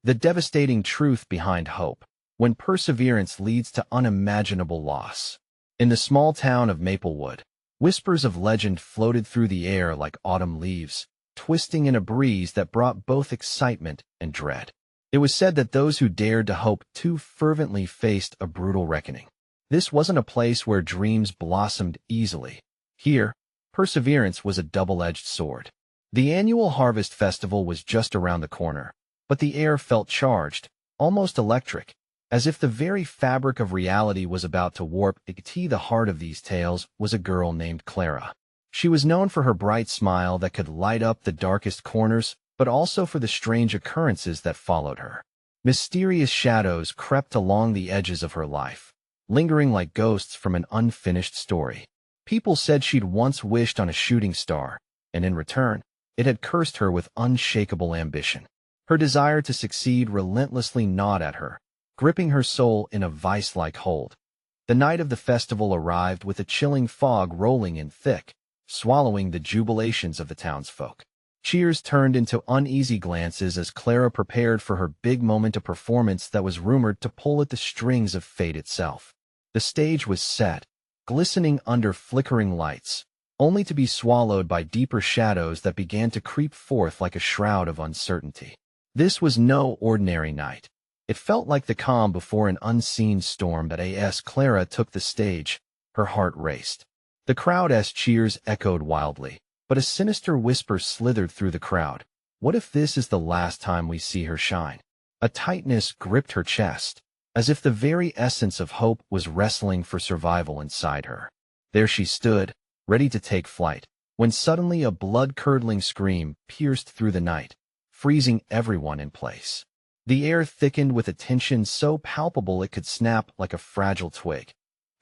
The devastating truth behind hope, when perseverance leads to unimaginable loss. In the small town of Maplewood, whispers of legend floated through the air like autumn leaves, twisting in a breeze that brought both excitement and dread. It was said that those who dared to hope too fervently faced a brutal reckoning. This wasn't a place where dreams blossomed easily. Here, perseverance was a double-edged sword. The annual Harvest Festival was just around the corner, but the air felt charged, almost electric, as if the very fabric of reality was about to warp. The heart of these tales was a girl named Clara. She was known for her bright smile that could light up the darkest corners, but also for the strange occurrences that followed her. Mysterious shadows crept along the edges of her life, lingering like ghosts from an unfinished story. People said she'd once wished on a shooting star, and in return, it had cursed her with unshakable ambition. Her desire to succeed relentlessly gnawed at her, gripping her soul in a vice-like hold. The night of the festival arrived with a chilling fog rolling in thick, swallowing the jubilations of the townsfolk. Cheers turned into uneasy glances as Clara prepared for her big moment, a performance that was rumored to pull at the strings of fate itself. The stage was set, glistening under flickering lights, only to be swallowed by deeper shadows that began to creep forth like a shroud of uncertainty. This was no ordinary night. It felt like the calm before an unseen storm. But as Clara took the stage, her heart raced. The crowd's cheers echoed wildly, but a sinister whisper slithered through the crowd. What if this is the last time we see her shine? A tightness gripped her chest, as if the very essence of hope was wrestling for survival inside her. There she stood, ready to take flight, when suddenly a blood-curdling scream pierced through the night, freezing everyone in place. The air thickened with a tension so palpable it could snap like a fragile twig.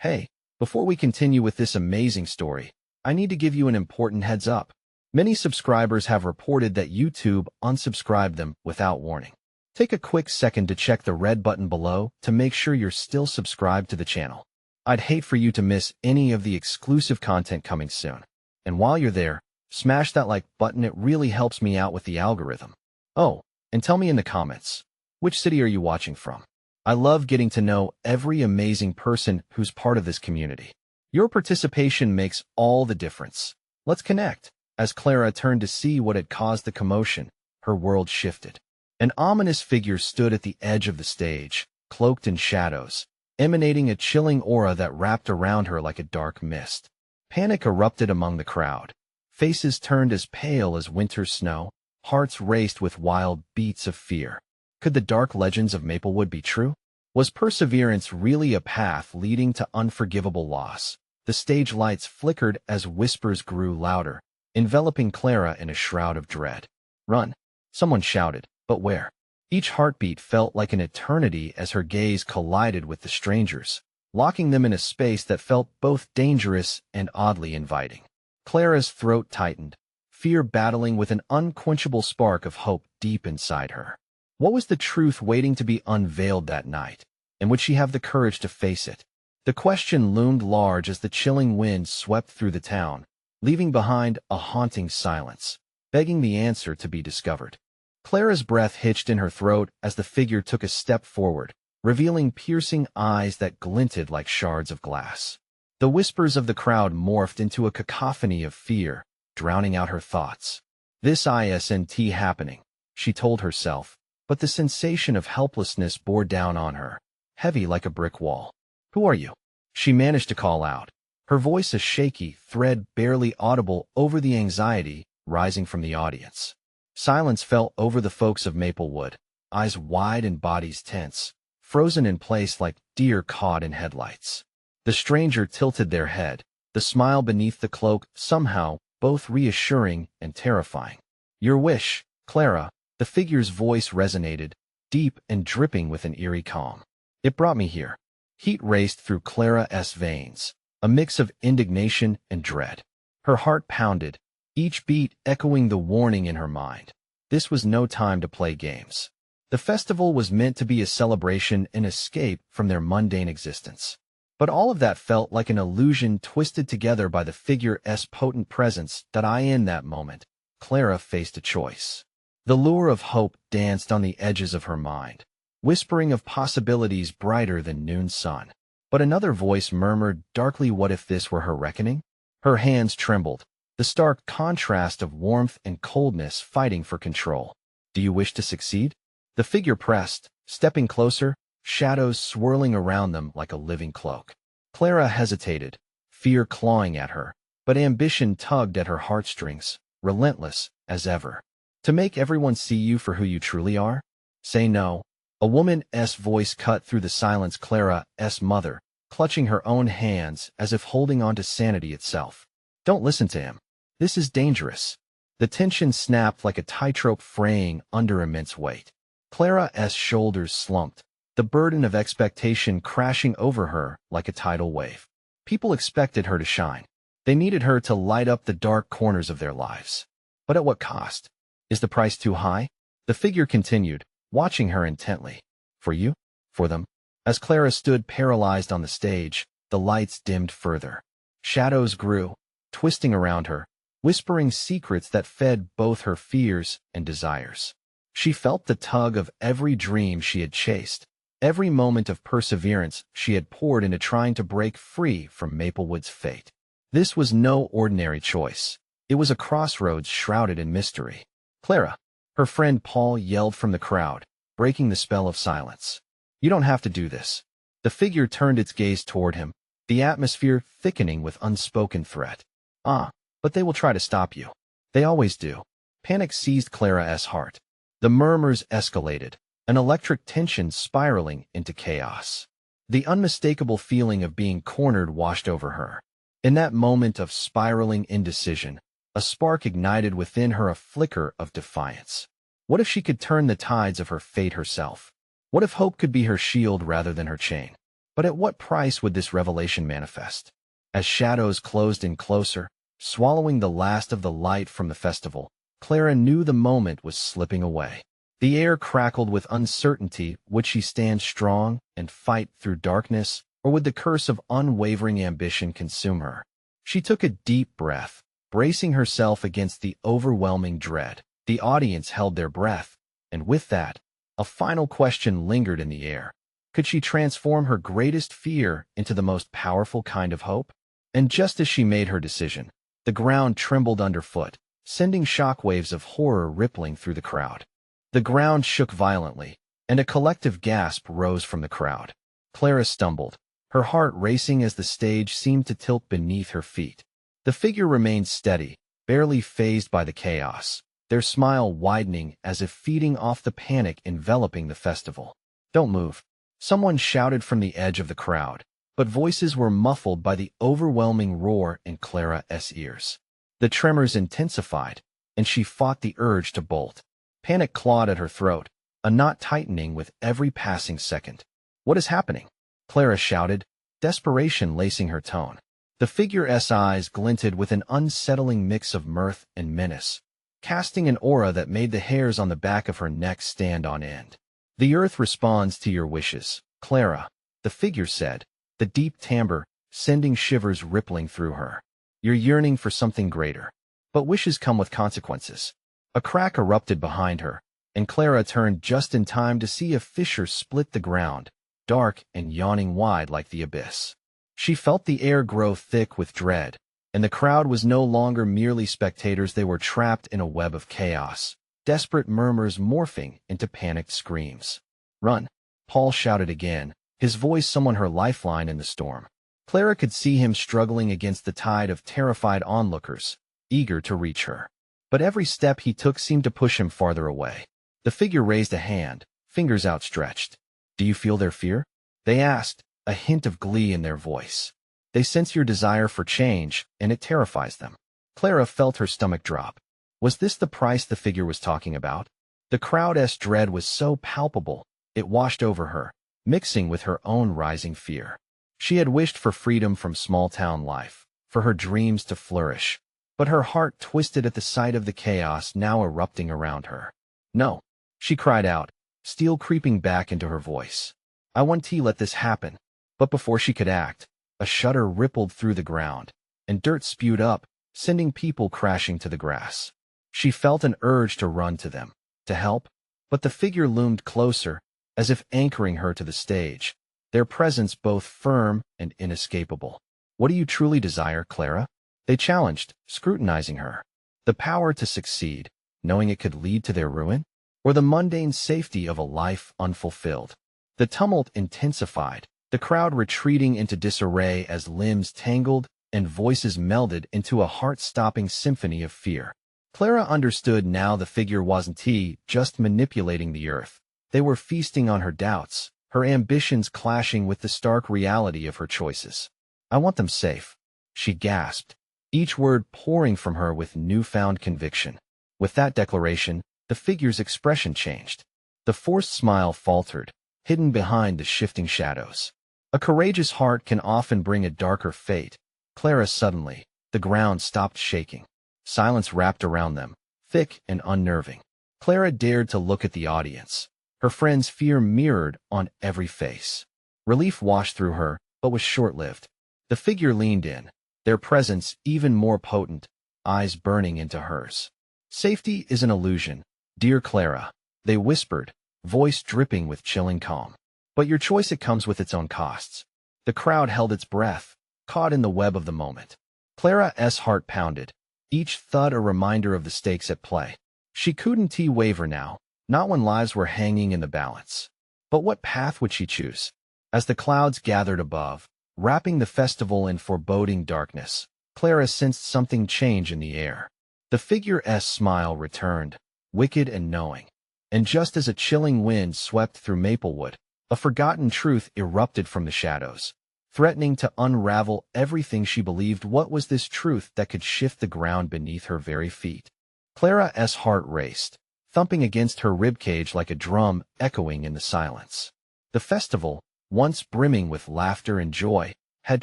Hey, before we continue with this amazing story, I need to give you an important heads up. Many subscribers have reported that YouTube unsubscribed them without warning. Take a quick second to check the red button below to make sure you're still subscribed to the channel. I'd hate for you to miss any of the exclusive content coming soon. And while you're there, smash that like button. It really helps me out with the algorithm. Oh, and tell me in the comments, which city are you watching from? I love getting to know every amazing person who's part of this community. Your participation makes all the difference. Let's connect. As Clara turned to see what had caused the commotion, her world shifted. An ominous figure stood at the edge of the stage, cloaked in shadows, emanating a chilling aura that wrapped around her like a dark mist. Panic erupted among the crowd. Faces turned as pale as winter snow. Hearts raced with wild beats of fear. Could the dark legends of Maplewood be true? Was perseverance really a path leading to unforgivable loss? The stage lights flickered as whispers grew louder, enveloping Clara in a shroud of dread. "Run!" someone shouted, but where? Each heartbeat felt like an eternity as her gaze collided with the strangers, locking them in a space that felt both dangerous and oddly inviting. Clara's throat tightened, fear battling with an unquenchable spark of hope deep inside her. What was the truth waiting to be unveiled that night, and would she have the courage to face it? The question loomed large as the chilling wind swept through the town, leaving behind a haunting silence, begging the answer to be discovered. Clara's breath hitched in her throat as the figure took a step forward, revealing piercing eyes that glinted like shards of glass. The whispers of the crowd morphed into a cacophony of fear, drowning out her thoughts. This isn't happening, she told herself, but the sensation of helplessness bore down on her, heavy like a brick wall. "Who are you?" she managed to call out, her voice a shaky thread barely audible over the anxiety rising from the audience. Silence fell over the folks of Maplewood, eyes wide and bodies tense, frozen in place like deer caught in headlights. The stranger tilted their head, the smile beneath the cloak somehow both reassuring and terrifying. "Your wish, Clara," the figure's voice resonated, deep and dripping with an eerie calm. "It brought me here." Heat raced through Clara's veins, a mix of indignation and dread. Her heart pounded, each beat echoing the warning in her mind. This was no time to play games. The festival was meant to be a celebration and escape from their mundane existence. But all of that felt like an illusion twisted together by the figure's potent presence. In that moment, Clara faced a choice. The lure of hope danced on the edges of her mind, whispering of possibilities brighter than noon sun. But another voice murmured darkly, what if this were her reckoning? Her hands trembled, the stark contrast of warmth and coldness fighting for control. Do you wish to succeed? The figure pressed, stepping closer, shadows swirling around them like a living cloak. Clara hesitated, fear clawing at her, but ambition tugged at her heartstrings, relentless as ever. To make everyone see you for who you truly are? Say no. A woman's voice cut through the silence. Clara's mother, clutching her own hands as if holding on to sanity itself. Don't listen to him. This is dangerous. The tension snapped like a tightrope fraying under immense weight. Clara's shoulders slumped, the burden of expectation crashing over her like a tidal wave. People expected her to shine. They needed her to light up the dark corners of their lives. But at what cost? Is the price too high? The figure continued, watching her intently. For you? For them? As Clara stood paralyzed on the stage, the lights dimmed further. Shadows grew, twisting around her, whispering secrets that fed both her fears and desires. She felt the tug of every dream she had chased, every moment of perseverance she had poured into trying to break free from Maplewood's fate. This was no ordinary choice. It was a crossroads shrouded in mystery. Clara, her friend Paul yelled from the crowd, breaking the spell of silence. You don't have to do this. The figure turned its gaze toward him, the atmosphere thickening with unspoken threat. But they will try to stop you. They always do. Panic seized Clara's heart. The murmurs escalated, an electric tension spiraling into chaos. The unmistakable feeling of being cornered washed over her. In that moment of spiraling indecision, a spark ignited within her, a flicker of defiance. What if she could turn the tides of her fate herself? What if hope could be her shield rather than her chain? But at what price would this revelation manifest? As shadows closed in closer, swallowing the last of the light from the festival, Clara knew the moment was slipping away. The air crackled with uncertainty. Would she stand strong and fight through darkness, or would the curse of unwavering ambition consume her? She took a deep breath, bracing herself against the overwhelming dread. The audience held their breath, and with that, a final question lingered in the air. Could she transform her greatest fear into the most powerful kind of hope? And just as she made her decision, the ground trembled underfoot, sending shockwaves of horror rippling through the crowd. The ground shook violently, and a collective gasp rose from the crowd. Clara stumbled, her heart racing as the stage seemed to tilt beneath her feet. The figure remained steady, barely fazed by the chaos, their smile widening as if feeding off the panic enveloping the festival. Don't move. Someone shouted from the edge of the crowd, but voices were muffled by the overwhelming roar in Clara's ears. The tremors intensified, and she fought the urge to bolt. Panic clawed at her throat, a knot tightening with every passing second. What is happening? Clara shouted, desperation lacing her tone. The figure's eyes glinted with an unsettling mix of mirth and menace, casting an aura that made the hairs on the back of her neck stand on end. The earth responds to your wishes, Clara, the figure said, the deep timbre sending shivers rippling through her. You're yearning for something greater. But wishes come with consequences. A crack erupted behind her, and Clara turned just in time to see a fissure split the ground, dark and yawning wide like the abyss. She felt the air grow thick with dread, and the crowd was no longer merely spectators. They were trapped in a web of chaos, desperate murmurs morphing into panicked screams. Run! Paul shouted again, his voice someone her lifeline in the storm. Clara could see him struggling against the tide of terrified onlookers, eager to reach her. But every step he took seemed to push him farther away. The figure raised a hand, fingers outstretched. Do you feel their fear? They asked, a hint of glee in their voice. They sense your desire for change, and it terrifies them. Clara felt her stomach drop. Was this the price the figure was talking about? The crowd's dread was so palpable, it washed over her, mixing with her own rising fear. She had wished for freedom from small-town life, for her dreams to flourish, but her heart twisted at the sight of the chaos now erupting around her. No, she cried out, steel creeping back into her voice. I won't let this happen. But before she could act, a shudder rippled through the ground, and dirt spewed up, sending people crashing to the grass. She felt an urge to run to them, to help, but the figure loomed closer, as if anchoring her to the stage, their presence both firm and inescapable. What do you truly desire, Clara? They challenged, scrutinizing her. The power to succeed, knowing it could lead to their ruin? Or the mundane safety of a life unfulfilled? The tumult intensified, the crowd retreating into disarray as limbs tangled and voices melded into a heart-stopping symphony of fear. Clara understood now the figure wasn't just manipulating the earth. They were feasting on her doubts, her ambitions clashing with the stark reality of her choices. I want them safe, she gasped, each word pouring from her with newfound conviction. With that declaration, the figure's expression changed. The forced smile faltered, hidden behind the shifting shadows. A courageous heart can often bring a darker fate. Clara suddenly, the ground stopped shaking. Silence wrapped around them, thick and unnerving. Clara dared to look at the audience, her friend's fear mirrored on every face. Relief washed through her, but was short-lived. The figure leaned in, their presence even more potent, eyes burning into hers. Safety is an illusion, dear Clara, they whispered, voice dripping with chilling calm. But your choice, it comes with its own costs. The crowd held its breath, caught in the web of the moment. Clara's heart pounded, each thud a reminder of the stakes at play. She couldn't waver now, not when lives were hanging in the balance. But what path would she choose? As the clouds gathered above, wrapping the festival in foreboding darkness, Clara sensed something change in the air. The figure's smile returned, wicked and knowing. And just as a chilling wind swept through Maplewood, a forgotten truth erupted from the shadows, threatening to unravel everything she believed. What was this truth that could shift the ground beneath her very feet? Clara's heart raced, thumping against her ribcage like a drum echoing in the silence. The festival, once brimming with laughter and joy, had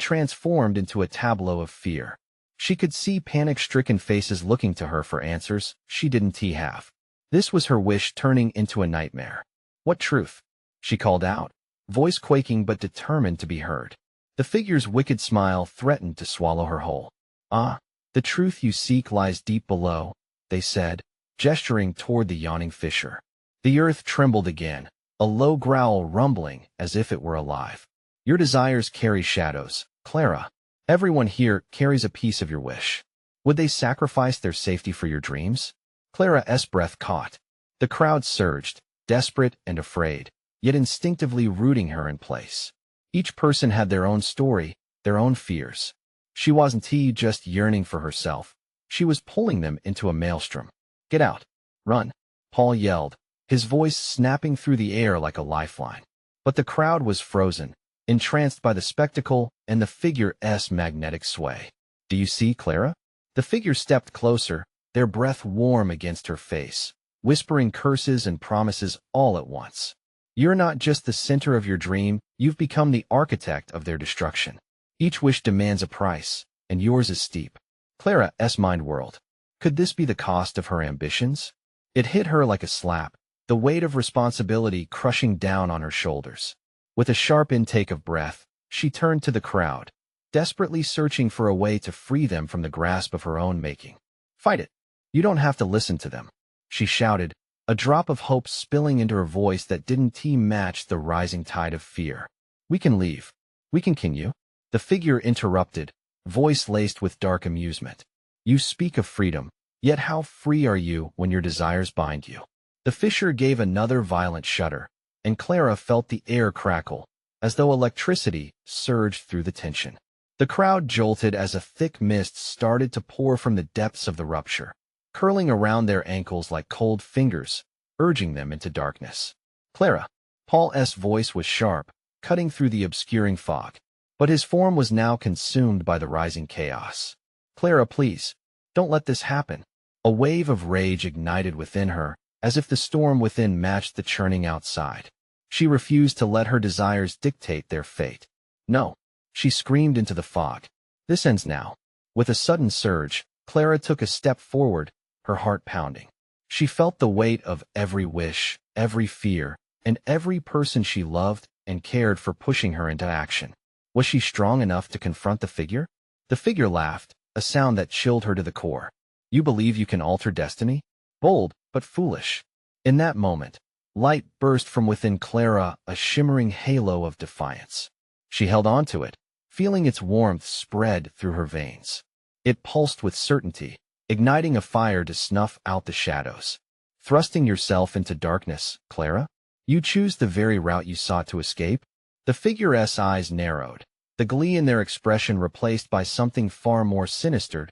transformed into a tableau of fear. She could see panic-stricken faces looking to her for answers she didn't have. This was her wish turning into a nightmare. What truth? She called out, voice quaking but determined to be heard. The figure's wicked smile threatened to swallow her whole. Ah, the truth you seek lies deep below, they said, gesturing toward the yawning fissure. The earth trembled again, a low growl rumbling as if it were alive. Your desires carry shadows, Clara. Everyone here carries a piece of your wish. Would they sacrifice their safety for your dreams? Clara's breath caught. The crowd surged, desperate and afraid, yet instinctively rooting her in place. Each person had their own story, their own fears. She wasn't just yearning for herself. She was pulling them into a maelstrom. Get out. Run, Paul yelled, his voice snapping through the air like a lifeline. But the crowd was frozen, entranced by the spectacle and the figure's magnetic sway. Do you see, Clara? The figure stepped closer, their breath warm against her face, whispering curses and promises all at once. You're not just the center of your dream, you've become the architect of their destruction. Each wish demands a price, and yours is steep. Clara's mind whirled. Could this be the cost of her ambitions? It hit her like a slap, the weight of responsibility crushing down on her shoulders. With a sharp intake of breath, she turned to the crowd, desperately searching for a way to free them from the grasp of her own making. Fight it. You don't have to listen to them, she shouted, a drop of hope spilling into her voice that didn't match the rising tide of fear. We can leave. We can continue. The figure interrupted, voice laced with dark amusement. You speak of freedom, yet how free are you when your desires bind you? The fissure gave another violent shudder, and Clara felt the air crackle, as though electricity surged through the tension. The crowd jolted as a thick mist started to pour from the depths of the rupture, curling around their ankles like cold fingers, urging them into darkness. Clara. Paul's voice was sharp, cutting through the obscuring fog, but his form was now consumed by the rising chaos. Clara, please, don't let this happen. A wave of rage ignited within her, as if the storm within matched the churning outside. She refused to let her desires dictate their fate. No, she screamed into the fog. This ends now. With a sudden surge, Clara took a step forward, her heart pounding. She felt the weight of every wish, every fear, and every person she loved and cared for pushing her into action. Was she strong enough to confront the figure? The figure laughed, a sound that chilled her to the core. You believe you can alter destiny? Bold, but foolish. In that moment, light burst from within Clara, a shimmering halo of defiance. She held on to it, feeling its warmth spread through her veins. It pulsed with certainty, igniting a fire to snuff out the shadows. Thrusting yourself into darkness, Clara? You choose the very route you sought to escape? The figure's eyes narrowed, the glee in their expression replaced by something far more sinister.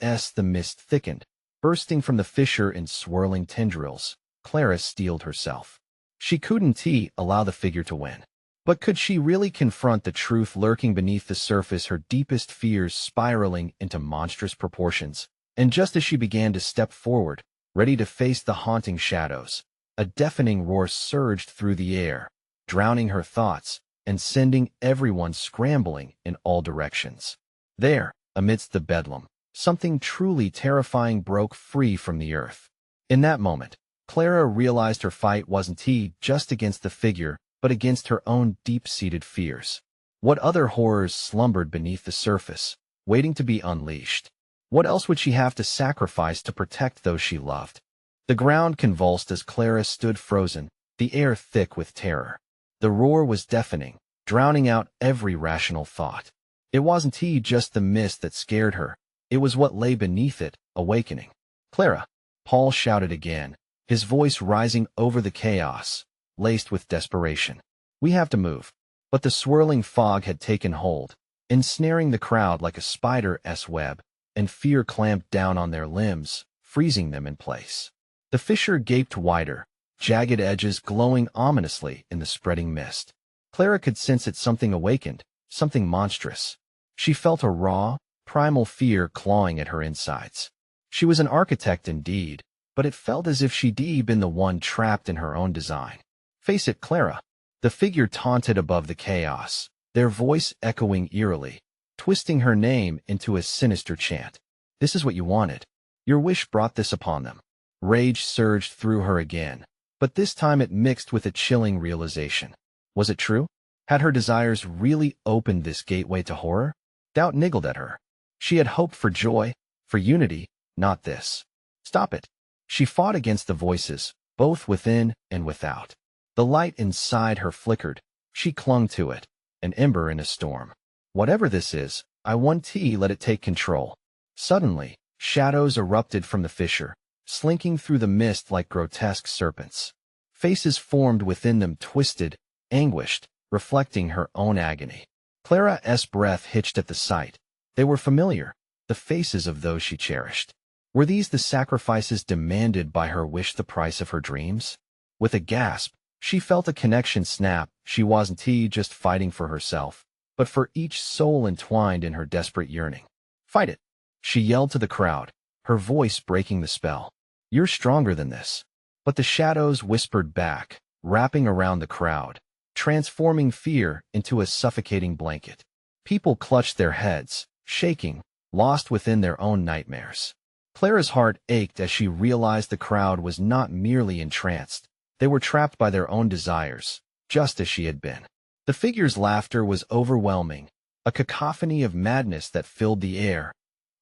As the mist thickened, bursting from the fissure in swirling tendrils, Clara steeled herself. She couldn't allow the figure to win. But could she really confront the truth lurking beneath the surface, her deepest fears spiraling into monstrous proportions? And just as she began to step forward, ready to face the haunting shadows, a deafening roar surged through the air, drowning her thoughts and sending everyone scrambling in all directions. There, amidst the bedlam, something truly terrifying broke free from the earth. In that moment, Clara realized her fight wasn't just against the figure, but against her own deep-seated fears. What other horrors slumbered beneath the surface, waiting to be unleashed? What else would she have to sacrifice to protect those she loved? The ground convulsed as Clara stood frozen, the air thick with terror. The roar was deafening, drowning out every rational thought. It wasn't just the mist that scared her. It was what lay beneath it, awakening. Clara! Paul shouted again, his voice rising over the chaos, laced with desperation. We have to move. But the swirling fog had taken hold, ensnaring the crowd like a spider's web, and fear clamped down on their limbs, freezing them in place. The fissure gaped wider, jagged edges glowing ominously in the spreading mist. Clara could sense that something awakened, something monstrous. She felt a raw, primal fear clawing at her insides. She was an architect indeed, but it felt as if she'd been the one trapped in her own design. Face it, Clara. The figure taunted above the chaos, their voice echoing eerily, twisting her name into a sinister chant. This is what you wanted. Your wish brought this upon them. Rage surged through her again, but this time it mixed with a chilling realization. Was it true? Had her desires really opened this gateway to horror? Doubt niggled at her. She had hoped for joy, for unity, not this. Stop it. She fought against the voices, both within and without. The light inside her flickered. She clung to it, an ember in a storm. Whatever this is, I want to let it take control. Suddenly, shadows erupted from the fissure, slinking through the mist like grotesque serpents. Faces formed within them, twisted, anguished, reflecting her own agony. Clara's breath hitched at the sight. They were familiar, the faces of those she cherished. Were these the sacrifices demanded by her wish, the price of her dreams? With a gasp, she felt a connection snap. She wasn't just fighting for herself, but for each soul entwined in her desperate yearning. Fight it! She yelled to the crowd, her voice breaking the spell. You're stronger than this. But the shadows whispered back, wrapping around the crowd, transforming fear into a suffocating blanket. People clutched their heads, shaking, lost within their own nightmares. Clara's heart ached as she realized the crowd was not merely entranced. They were trapped by their own desires, just as she had been. The figure's laughter was overwhelming, a cacophony of madness that filled the air.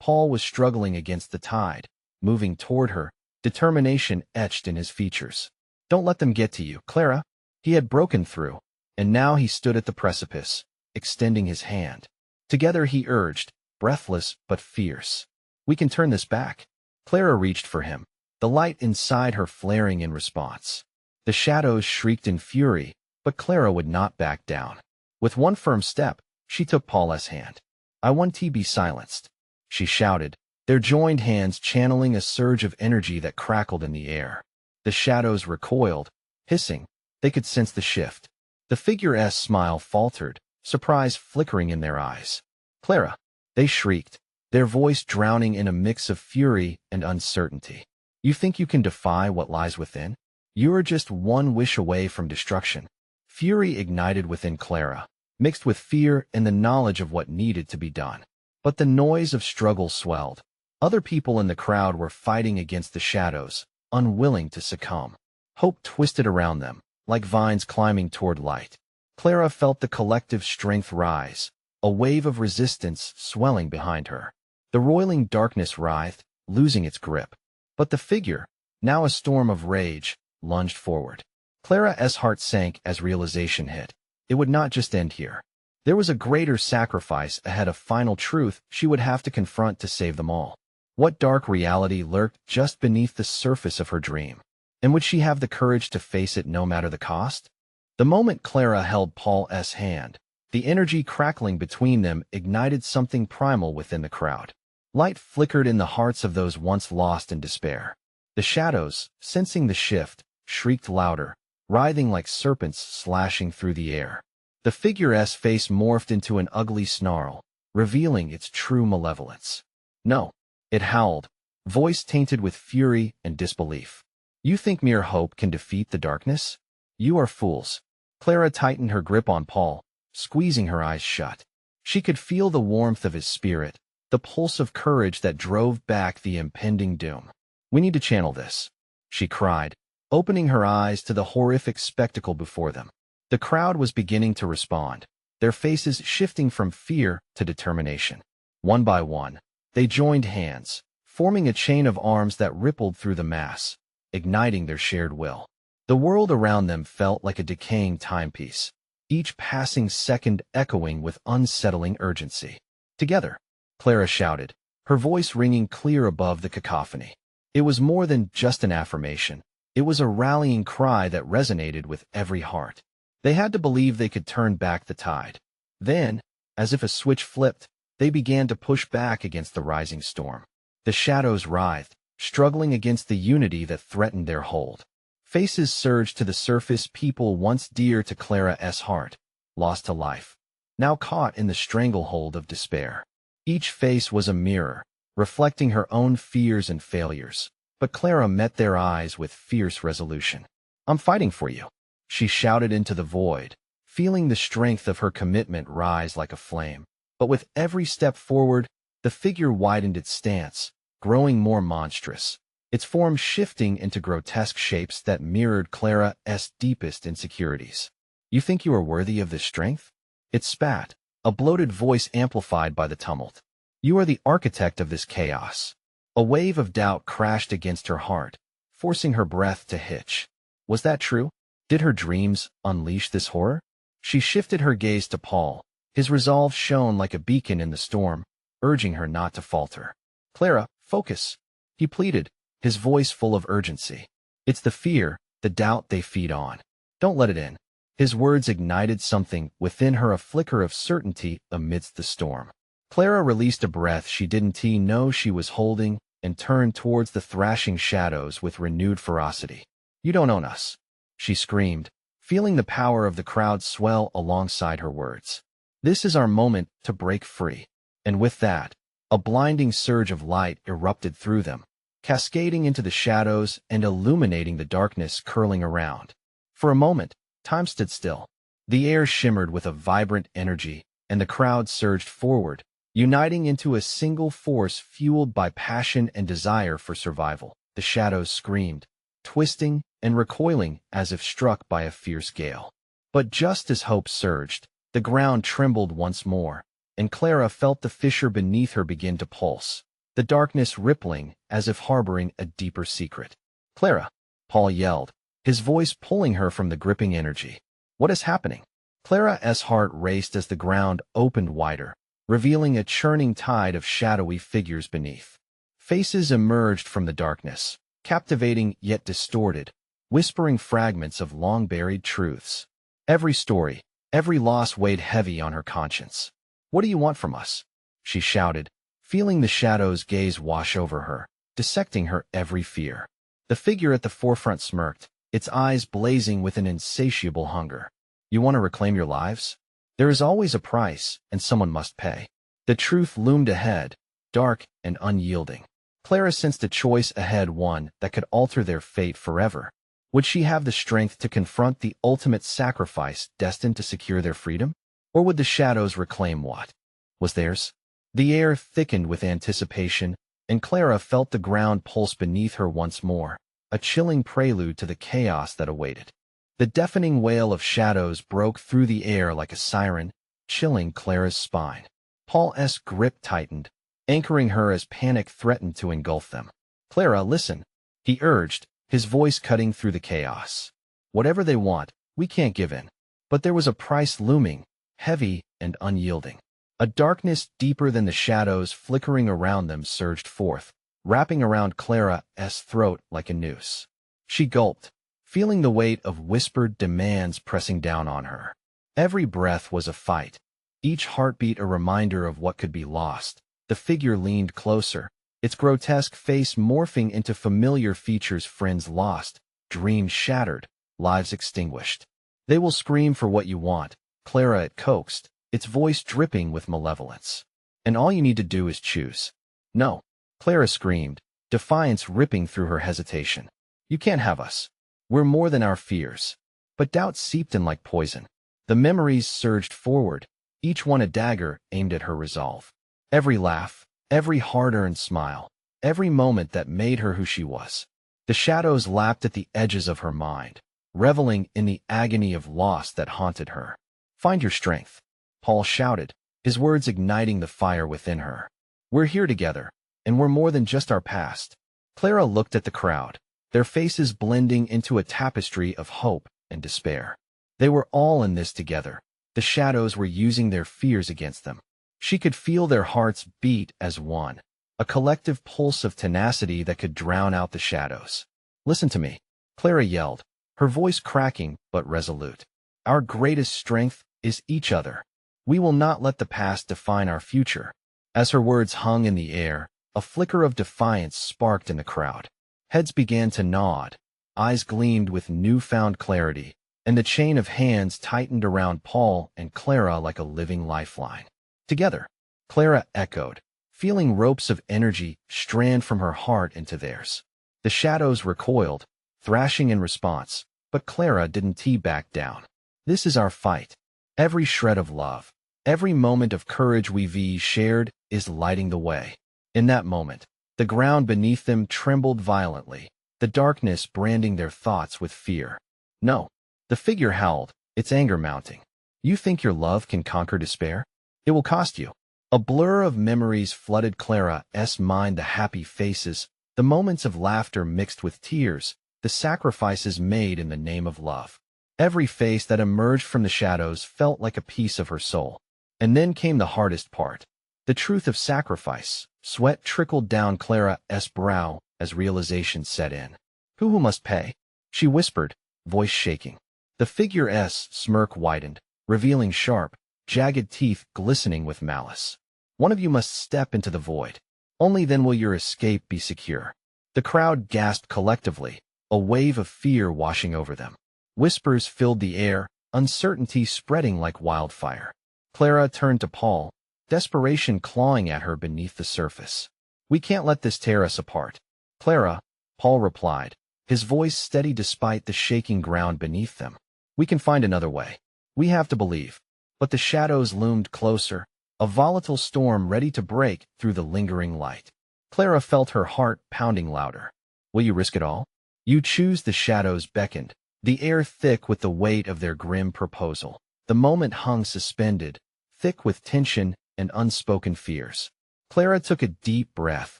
Paul was struggling against the tide, moving toward her, determination etched in his features. Don't let them get to you, Clara. He had broken through, and now he stood at the precipice, extending his hand. Together he urged, breathless but fierce. We can turn this back. Clara reached for him, the light inside her flaring in response. The shadows shrieked in fury, but Clara would not back down. With one firm step, she took Paul's hand. I want to be silenced, she shouted, their joined hands channeling a surge of energy that crackled in the air. The shadows recoiled, hissing. They could sense the shift. The figure's smile faltered, surprise flickering in their eyes. Clara, they shrieked, their voice drowning in a mix of fury and uncertainty. You think you can defy what lies within? You are just one wish away from destruction. Fury ignited within Clara, mixed with fear and the knowledge of what needed to be done. But the noise of struggle swelled. Other people in the crowd were fighting against the shadows, unwilling to succumb. Hope twisted around them, like vines climbing toward light. Clara felt the collective strength rise, a wave of resistance swelling behind her. The roiling darkness writhed, losing its grip. But the figure, now a storm of rage, lunged forward. Clara's heart sank as realization hit. It would not just end here. There was a greater sacrifice ahead, a final truth she would have to confront to save them all. What dark reality lurked just beneath the surface of her dream? And would she have the courage to face it no matter the cost? The moment Clara held Paul's hand, the energy crackling between them ignited something primal within the crowd. Light flickered in the hearts of those once lost in despair. The shadows, sensing the shift, shrieked louder, writhing like serpents slashing through the air. The figure's face morphed into an ugly snarl, revealing its true malevolence. "No," it howled, voice tainted with fury and disbelief. "You think mere hope can defeat the darkness? You are fools." Clara tightened her grip on Paul, squeezing her eyes shut. She could feel the warmth of his spirit, the pulse of courage that drove back the impending doom. "We need to channel this," she cried, opening her eyes to the horrific spectacle before them. The crowd was beginning to respond, their faces shifting from fear to determination. One by one, they joined hands, forming a chain of arms that rippled through the mass, igniting their shared will. The world around them felt like a decaying timepiece, each passing second echoing with unsettling urgency. "Together," Clara shouted, her voice ringing clear above the cacophony. It was more than just an affirmation. It was a rallying cry that resonated with every heart. They had to believe they could turn back the tide. Then, as if a switch flipped, they began to push back against the rising storm. The shadows writhed, struggling against the unity that threatened their hold. Faces surged to the surface, people once dear to Clara's heart, lost to life, now caught in the stranglehold of despair. Each face was a mirror, reflecting her own fears and failures. But Clara met their eyes with fierce resolution. "I'm fighting for you," she shouted into the void, feeling the strength of her commitment rise like a flame. But with every step forward, the figure widened its stance, growing more monstrous, its form shifting into grotesque shapes that mirrored Clara's deepest insecurities. "You think you are worthy of this strength?" It spat, a bloated voice amplified by the tumult. "You are the architect of this chaos." A wave of doubt crashed against her heart, forcing her breath to hitch. Was that true? Did her dreams unleash this horror? She shifted her gaze to Paul. His resolve shone like a beacon in the storm, urging her not to falter. "Clara, focus," he pleaded, his voice full of urgency. "It's the fear, the doubt they feed on. Don't let it in." His words ignited something within her, a flicker of certainty amidst the storm. Clara released a breath she didn't know she was holding, and turned towards the thrashing shadows with renewed ferocity. "You don't own us," she screamed, feeling the power of the crowd swell alongside her words. "This is our moment to break free." And with that, a blinding surge of light erupted through them, cascading into the shadows and illuminating the darkness curling around. For a moment, time stood still. The air shimmered with a vibrant energy, and the crowd surged forward, uniting into a single force fueled by passion and desire for survival. The shadows screamed, twisting and recoiling as if struck by a fierce gale. But just as hope surged, the ground trembled once more, and Clara felt the fissure beneath her begin to pulse, the darkness rippling as if harboring a deeper secret. "Clara," Paul yelled, his voice pulling her from the gripping energy. "What is happening?" Clara's heart raced as the ground opened wider, revealing a churning tide of shadowy figures beneath. Faces emerged from the darkness, captivating yet distorted, whispering fragments of long-buried truths. Every story, every loss weighed heavy on her conscience. "What do you want from us?" she shouted, feeling the shadows' gaze wash over her, dissecting her every fear. The figure at the forefront smirked, its eyes blazing with an insatiable hunger. "You want to reclaim your lives? There is always a price, and someone must pay." The truth loomed ahead, dark and unyielding. Clara sensed a choice ahead, one that could alter their fate forever. Would she have the strength to confront the ultimate sacrifice destined to secure their freedom? Or would the shadows reclaim what was theirs? The air thickened with anticipation, and Clara felt the ground pulse beneath her once more, a chilling prelude to the chaos that awaited. The deafening wail of shadows broke through the air like a siren, chilling Clara's spine. Paul's grip tightened, anchoring her as panic threatened to engulf them. "Clara, listen," he urged, his voice cutting through the chaos. Whatever they want, we can't give in. But there was a price looming, heavy and unyielding. A darkness deeper than the shadows flickering around them surged forth, wrapping around Clara's throat like a noose. She gulped, feeling the weight of whispered demands pressing down on her. Every breath was a fight, each heartbeat a reminder of what could be lost. The figure leaned closer, its grotesque face morphing into familiar features. Friends lost, dreams shattered, lives extinguished. They will scream for what you want, Clara it coaxed, its voice dripping with malevolence. And all you need to do is choose. No, Clara screamed, defiance ripping through her hesitation. You can't have us. We're more than our fears. But doubt seeped in like poison. The memories surged forward, each one a dagger aimed at her resolve. Every laugh, every hard-earned smile, every moment that made her who she was. The shadows lapped at the edges of her mind, reveling in the agony of loss that haunted her. Find your strength, Paul shouted, his words igniting the fire within her. We're here together, and we're more than just our past. Clara looked at the crowd, their faces blending into a tapestry of hope and despair. They were all in this together. The shadows were using their fears against them. She could feel their hearts beat as one, a collective pulse of tenacity that could drown out the shadows. Listen to me, Clara yelled, her voice cracking but resolute. Our greatest strength is each other. We will not let the past define our future. As her words hung in the air, a flicker of defiance sparked in the crowd. Heads began to nod, eyes gleamed with newfound clarity, and the chain of hands tightened around Paul and Clara like a living lifeline. Together, Clara echoed, feeling ropes of energy strand from her heart into theirs. The shadows recoiled, thrashing in response, but Clara didn't back down. This is our fight. Every shred of love, every moment of courage we've shared is lighting the way. In that moment, the ground beneath them trembled violently, the darkness branding their thoughts with fear. No, the figure howled, its anger mounting. You think your love can conquer despair? It will cost you. A blur of memories flooded Clara's mind, the happy faces, the moments of laughter mixed with tears, the sacrifices made in the name of love. Every face that emerged from the shadows felt like a piece of her soul. And then came the hardest part. The truth of sacrifice. Sweat trickled down Clara's brow as realization set in. Who must pay? She whispered, voice shaking. The figure's smirk widened, revealing sharp, jagged teeth glistening with malice. One of you must step into the void. Only then will your escape be secure. The crowd gasped collectively, a wave of fear washing over them. Whispers filled the air, uncertainty spreading like wildfire. Clara turned to Paul, desperation clawing at her beneath the surface. We can't let this tear us apart. Clara, Paul replied, his voice steady despite the shaking ground beneath them. We can find another way. We have to believe. But the shadows loomed closer, a volatile storm ready to break through the lingering light. Clara felt her heart pounding louder. Will you risk it all? You choose. The shadows beckoned, the air thick with the weight of their grim proposal. The moment hung suspended, thick with tension and unspoken fears. Clara took a deep breath,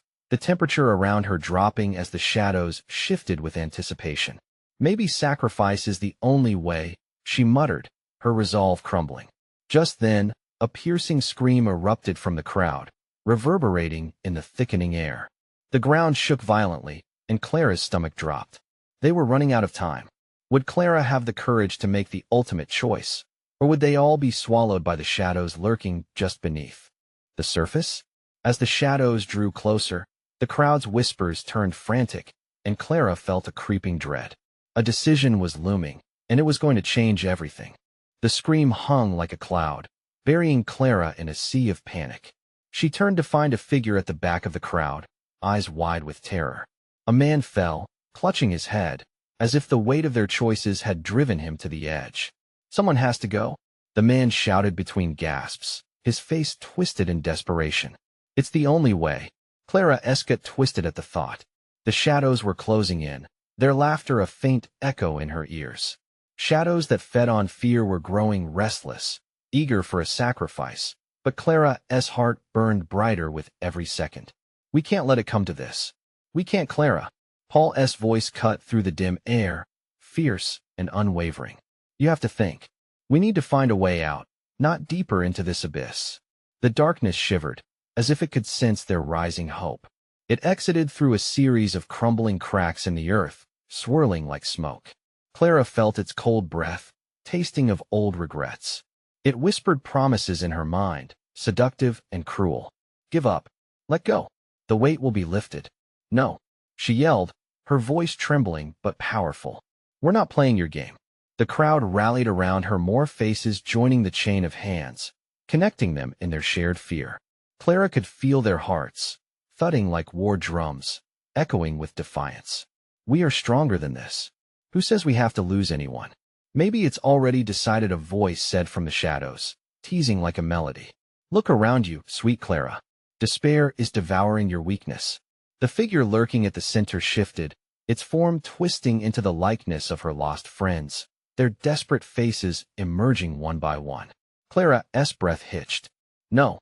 the temperature around her dropping as the shadows shifted with anticipation. Maybe sacrifice is the only way, she muttered, her resolve crumbling. Just then, a piercing scream erupted from the crowd, reverberating in the thickening air. The ground shook violently, and Clara's stomach dropped. They were running out of time. Would Clara have the courage to make the ultimate choice? Or would they all be swallowed by the shadows lurking just beneath the surface? As the shadows drew closer, the crowd's whispers turned frantic, and Clara felt a creeping dread. A decision was looming, and it was going to change everything. The scream hung like a cloud, burying Clara in a sea of panic. She turned to find a figure at the back of the crowd, eyes wide with terror. A man fell, clutching his head, as if the weight of their choices had driven him to the edge. Someone has to go, the man shouted between gasps, his face twisted in desperation. It's the only way. Clara's gut twisted at the thought. The shadows were closing in, their laughter a faint echo in her ears. Shadows that fed on fear were growing restless, eager for a sacrifice, but Clara's heart burned brighter with every second. We can't let it come to this. We can't, Clara. Paul's voice cut through the dim air, fierce and unwavering. You have to think. We need to find a way out, not deeper into this abyss. The darkness shivered, as if it could sense their rising hope. It exited through a series of crumbling cracks in the earth, swirling like smoke. Clara felt its cold breath, tasting of old regrets. It whispered promises in her mind, seductive and cruel. Give up. Let go. The weight will be lifted. No, she yelled, her voice trembling but powerful. We're not playing your game. The crowd rallied around her, more faces joining the chain of hands, connecting them in their shared fear. Clara could feel their hearts, thudding like war drums, echoing with defiance. We are stronger than this. Who says we have to lose anyone? Maybe it's already decided, a voice said from the shadows, teasing like a melody. Look around you, sweet Clara. Despair is devouring your weakness. The figure lurking at the center shifted, its form twisting into the likeness of her lost friends, their desperate faces emerging one by one. Clara's breath hitched. No,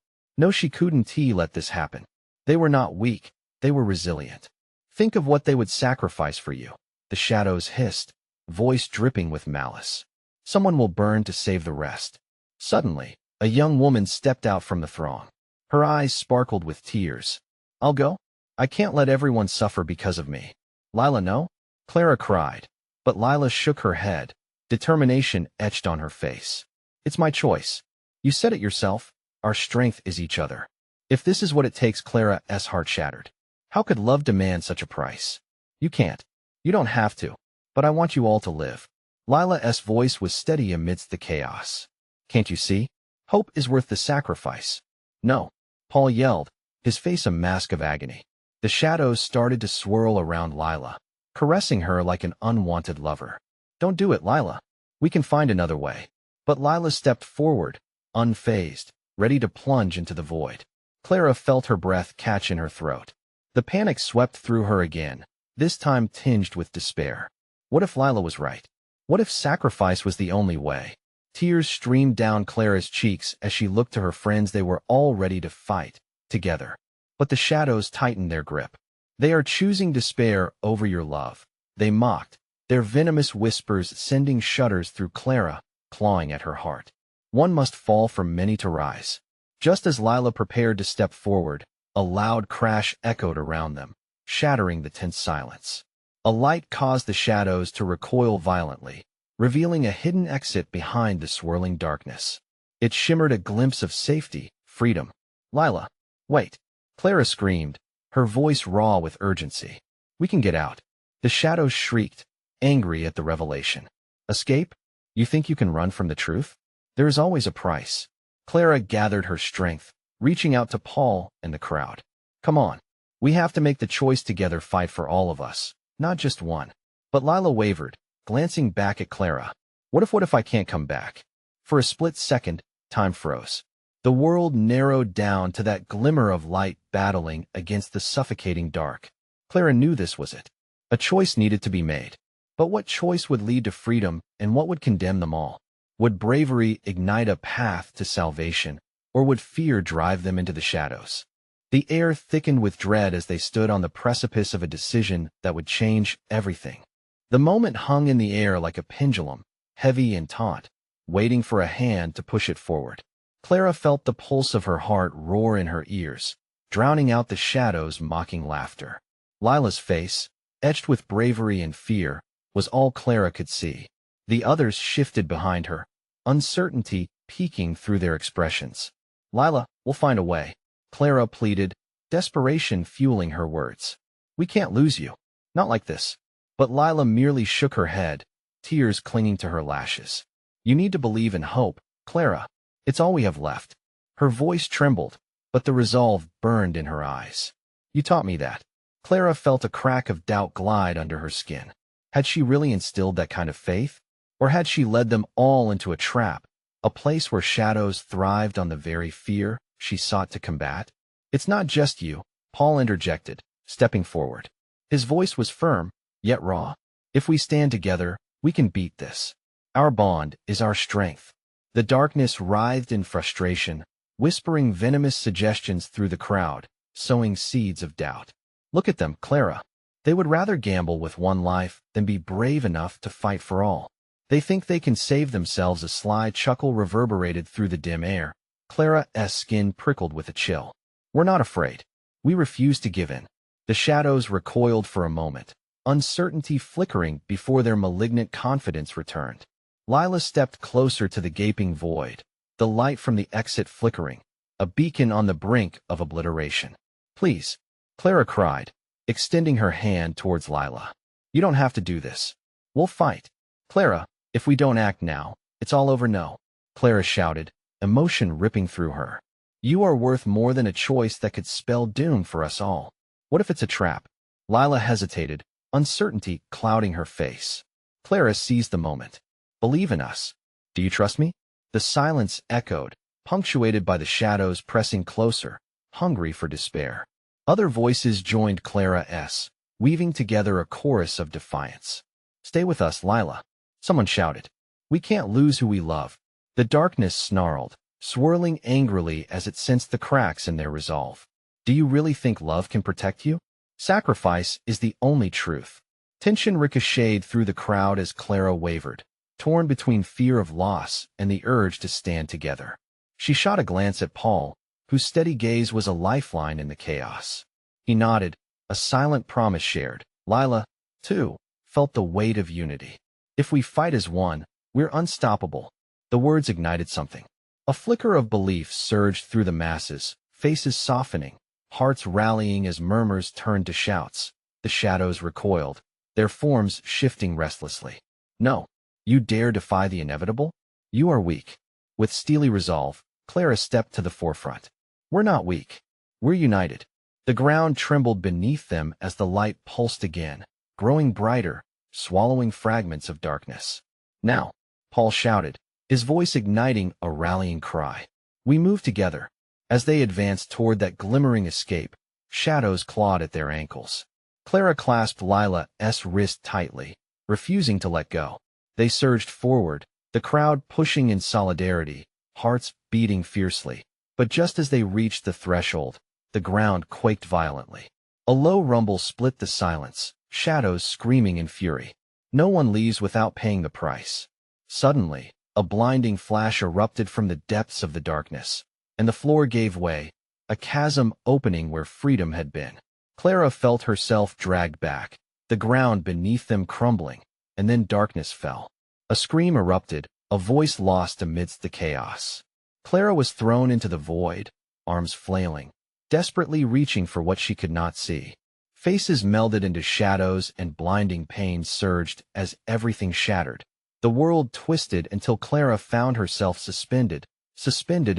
she couldn't let this happen. They were not weak, they were resilient. Think of what they would sacrifice for you. The shadows hissed, voice dripping with malice. Someone will burn to save the rest. Suddenly, a young woman stepped out from the throng. Her eyes sparkled with tears. I'll go. I can't let everyone suffer because of me. Lila, no? Clara cried, but Lila shook her head, determination etched on her face. It's my choice. You said it yourself, our strength is each other. If this is what it takes, Clara's heart shattered. How could love demand such a price? You can't. You don't have to. But I want you all to live. Lila's voice was steady amidst the chaos. Can't you see? Hope is worth the sacrifice. No, Paul yelled, his face a mask of agony. The shadows started to swirl around Lila, caressing her like an unwanted lover. Don't do it, Lila. We can find another way. But Lila stepped forward, unfazed, ready to plunge into the void. Clara felt her breath catch in her throat. The panic swept through her again, this time tinged with despair. What if Lila was right? What if sacrifice was the only way? Tears streamed down Clara's cheeks as she looked to her friends. They were all ready to fight, together. But the shadows tightened their grip. They are choosing despair over your love. They mocked, their venomous whispers sending shudders through Clara, clawing at her heart. One must fall for many to rise. Just as Lila prepared to step forward, a loud crash echoed around them, shattering the tense silence. A light caused the shadows to recoil violently, revealing a hidden exit behind the swirling darkness. It shimmered, a glimpse of safety, freedom. Lila, wait! Clara screamed, her voice raw with urgency. We can get out. The shadows shrieked, angry at the revelation. Escape? You think you can run from the truth? There is always a price. Clara gathered her strength, reaching out to Paul and the crowd. Come on. We have to make the choice together, fight for all of us, not just one. But Lila wavered, glancing back at Clara. What if I can't come back? For a split second, time froze. The world narrowed down to that glimmer of light battling against the suffocating dark. Clara knew this was it. A choice needed to be made. But what choice would lead to freedom, and what would condemn them all? Would bravery ignite a path to salvation, or would fear drive them into the shadows? The air thickened with dread as they stood on the precipice of a decision that would change everything. The moment hung in the air like a pendulum, heavy and taut, waiting for a hand to push it forward. Clara felt the pulse of her heart roar in her ears, drowning out the shadows' mocking laughter. Lila's face, etched with bravery and fear, was all Clara could see. The others shifted behind her, uncertainty peeking through their expressions. Lila, we'll find a way, Clara pleaded, desperation fueling her words. We can't lose you. Not like this. But Lila merely shook her head, tears clinging to her lashes. You need to believe in hope, Clara. It's all we have left. Her voice trembled, but the resolve burned in her eyes. You taught me that. Clara felt a crack of doubt glide under her skin. Had she really instilled that kind of faith? Or had she led them all into a trap, a place where shadows thrived on the very fear she sought to combat? It's not just you, Paul interjected, stepping forward. His voice was firm, yet raw. If we stand together, we can beat this. Our bond is our strength. The darkness writhed in frustration, whispering venomous suggestions through the crowd, sowing seeds of doubt. Look at them, Clara. They would rather gamble with one life than be brave enough to fight for all. They think they can save themselves. A sly chuckle reverberated through the dim air. Clara's skin prickled with a chill. We're not afraid. We refuse to give in. The shadows recoiled for a moment, uncertainty flickering before their malignant confidence returned. Lila stepped closer to the gaping void, the light from the exit flickering, a beacon on the brink of obliteration. Please, Clara cried, extending her hand towards Lila. You don't have to do this. We'll fight. Clara, if we don't act now, it's all over. No, Clara shouted, emotion ripping through her. You are worth more than a choice that could spell doom for us all. What if it's a trap? Lila hesitated, uncertainty clouding her face. Clara seized the moment. Believe in us. Do you trust me? The silence echoed, punctuated by the shadows pressing closer, hungry for despair. Other voices joined Clara's, weaving together a chorus of defiance. Stay with us, Lila. Someone shouted. We can't lose who we love. The darkness snarled, swirling angrily as it sensed the cracks in their resolve. Do you really think love can protect you? Sacrifice is the only truth. Tension ricocheted through the crowd as Clara wavered, torn between fear of loss and the urge to stand together. She shot a glance at Paul, whose steady gaze was a lifeline in the chaos. He nodded, a silent promise shared. Lila, too, felt the weight of unity. If we fight as one, we're unstoppable. The words ignited something. A flicker of belief surged through the masses, faces softening, hearts rallying as murmurs turned to shouts. The shadows recoiled, their forms shifting restlessly. No, you dare defy the inevitable? You are weak. With steely resolve, Clara stepped to the forefront. We're not weak. We're united. The ground trembled beneath them as the light pulsed again, growing brighter, swallowing fragments of darkness. Now, Paul shouted, his voice igniting a rallying cry. We move together. As they advanced toward that glimmering escape, shadows clawed at their ankles. Clara clasped Lila's wrist tightly, refusing to let go. They surged forward, the crowd pushing in solidarity, hearts beating fiercely. But just as they reached the threshold, the ground quaked violently. A low rumble split the silence, shadows screaming in fury. No one leaves without paying the price. Suddenly, a blinding flash erupted from the depths of the darkness, and the floor gave way, a chasm opening where freedom had been. Clara felt herself dragged back, the ground beneath them crumbling, and then darkness fell. A scream erupted, a voice lost amidst the chaos. Clara was thrown into the void, arms flailing, desperately reaching for what she could not see. Faces melded into shadows and blinding pain surged as everything shattered. The world twisted until Clara found herself suspended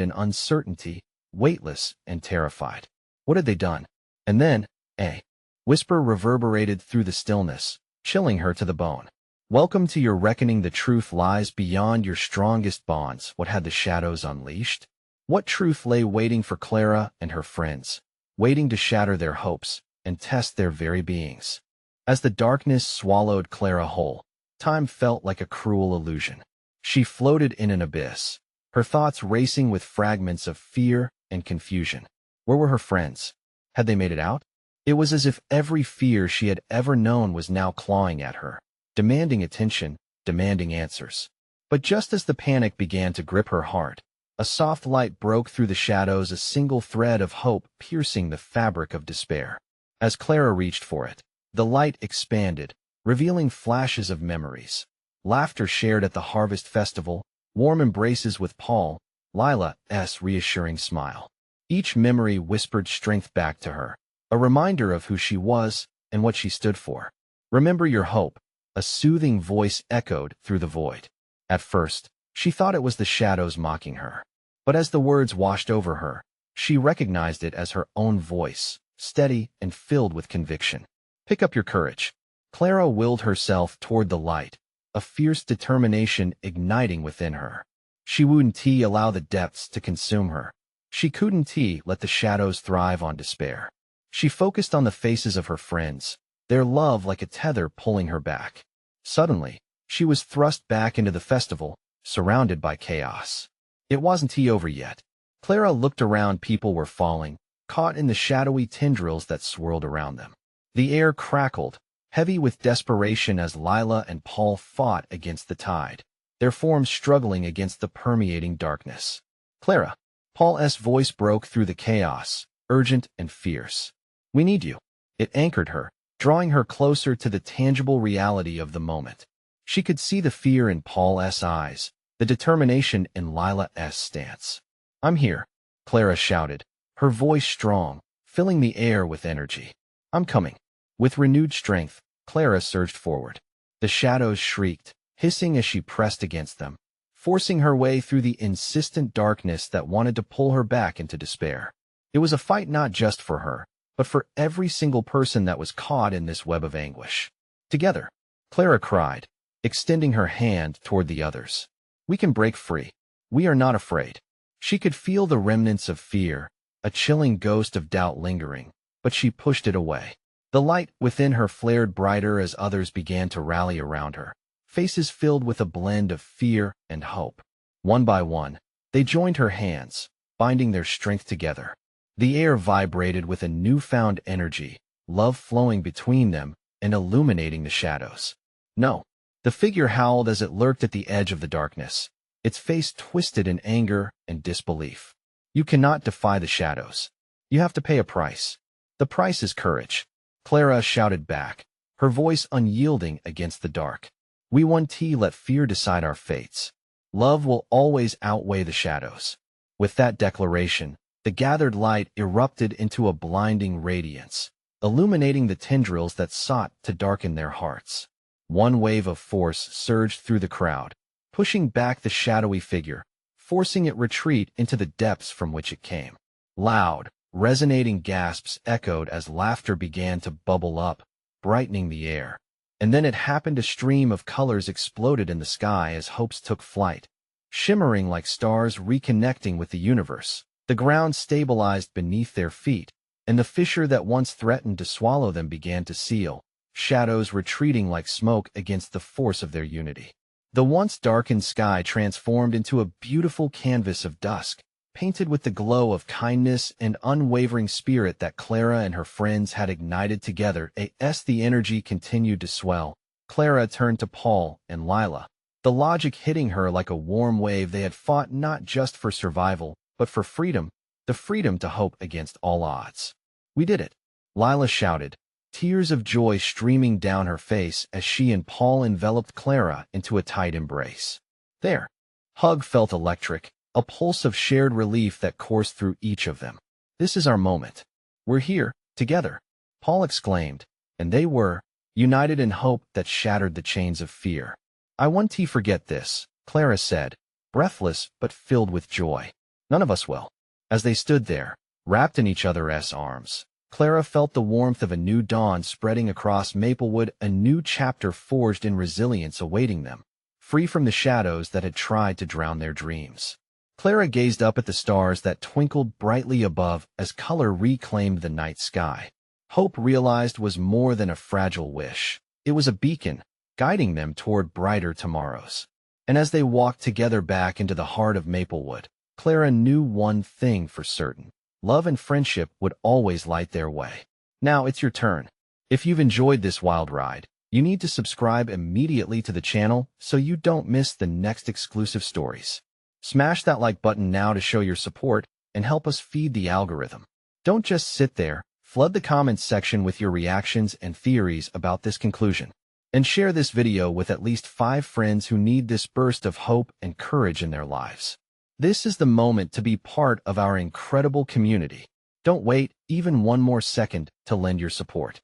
in uncertainty, weightless and terrified. What had they done? And then, a whisper reverberated through the stillness, chilling her to the bone. Welcome to your reckoning. The truth lies beyond your strongest bonds. What had the shadows unleashed? What truth lay waiting for Clara and her friends, waiting to shatter their hopes and test their very beings? As the darkness swallowed Clara whole, time felt like a cruel illusion. She floated in an abyss, her thoughts racing with fragments of fear and confusion. Where were her friends? Had they made it out? It was as if every fear she had ever known was now clawing at her, demanding attention, demanding answers. But just as the panic began to grip her heart, a soft light broke through the shadows, a single thread of hope piercing the fabric of despair. As Clara reached for it, the light expanded, revealing flashes of memories. Laughter shared at the harvest festival, warm embraces with Paul, Lila's reassuring smile. Each memory whispered strength back to her, a reminder of who she was and what she stood for. Remember your hope, a soothing voice echoed through the void. At first, she thought it was the shadows mocking her. But as the words washed over her, she recognized it as her own voice, steady and filled with conviction. Pick up your courage. Clara willed herself toward the light, a fierce determination igniting within her. She wouldn't allow the depths to consume her. She couldn't let the shadows thrive on despair. She focused on the faces of her friends, their love like a tether pulling her back. Suddenly, she was thrust back into the festival, surrounded by chaos. It wasn't over yet. Clara looked around. People were falling, caught in the shadowy tendrils that swirled around them. The air crackled, heavy with desperation as Lila and Paul fought against the tide, their forms struggling against the permeating darkness. "Clara," Paul's voice broke through the chaos, urgent and fierce. "We need you." It anchored her, drawing her closer to the tangible reality of the moment. She could see the fear in Paul's eyes, the determination in Lila's stance. "I'm here," Clara shouted, her voice strong, filling the air with energy. "I'm coming." With renewed strength, Clara surged forward. The shadows shrieked, hissing as she pressed against them, forcing her way through the insistent darkness that wanted to pull her back into despair. It was a fight not just for her, but for every single person that was caught in this web of anguish. "Together," Clara cried, extending her hand toward the others. "We can break free. We are not afraid." She could feel the remnants of fear, a chilling ghost of doubt lingering, but she pushed it away. The light within her flared brighter as others began to rally around her, faces filled with a blend of fear and hope. One by one, they joined her hands, binding their strength together. The air vibrated with a newfound energy, love flowing between them and illuminating the shadows. "No!" The figure howled as it lurked at the edge of the darkness, its face twisted in anger and disbelief. "You cannot defy the shadows. You have to pay a price. The price is courage," Clara shouted back, her voice unyielding against the dark. "We won't let fear decide our fates. Love will always outweigh the shadows." With that declaration, the gathered light erupted into a blinding radiance, illuminating the tendrils that sought to darken their hearts. One wave of force surged through the crowd, pushing back the shadowy figure, forcing it retreat into the depths from which it came. Loud, resonating gasps echoed as laughter began to bubble up, brightening the air. And then it happened. A stream of colors exploded in the sky as hopes took flight, shimmering like stars reconnecting with the universe. The ground stabilized beneath their feet, and the fissure that once threatened to swallow them began to seal, shadows retreating like smoke against the force of their unity. The once darkened sky transformed into a beautiful canvas of dusk, painted with the glow of kindness and unwavering spirit that Clara and her friends had ignited together. As the energy continued to swell, Clara turned to Paul and Lila, the logic hitting her like a warm wave. They had fought not just for survival, but for freedom, the freedom to hope against all odds. "We did it," Lila shouted, tears of joy streaming down her face as she and Paul enveloped Clara into a tight embrace. Their hug felt electric, a pulse of shared relief that coursed through each of them. "This is our moment. We're here, together," Paul exclaimed, and they were, united in hope that shattered the chains of fear. "I won't forget this," Clara said, breathless but filled with joy. "None of us will." As they stood there, wrapped in each other's arms, Clara felt the warmth of a new dawn spreading across Maplewood, a new chapter forged in resilience awaiting them, free from the shadows that had tried to drown their dreams. Clara gazed up at the stars that twinkled brightly above as color reclaimed the night sky. Hope realized was more than a fragile wish. It was a beacon, guiding them toward brighter tomorrows. And as they walked together back into the heart of Maplewood, Clara knew one thing for certain. Love and friendship would always light their way. Now it's your turn. If you've enjoyed this wild ride, you need to subscribe immediately to the channel so you don't miss the next exclusive stories. Smash that like button now to show your support and help us feed the algorithm. Don't just sit there, flood the comments section with your reactions and theories about this conclusion. And share this video with at least 5 friends who need this burst of hope and courage in their lives. This is the moment to be part of our incredible community. Don't wait even one more second to lend your support.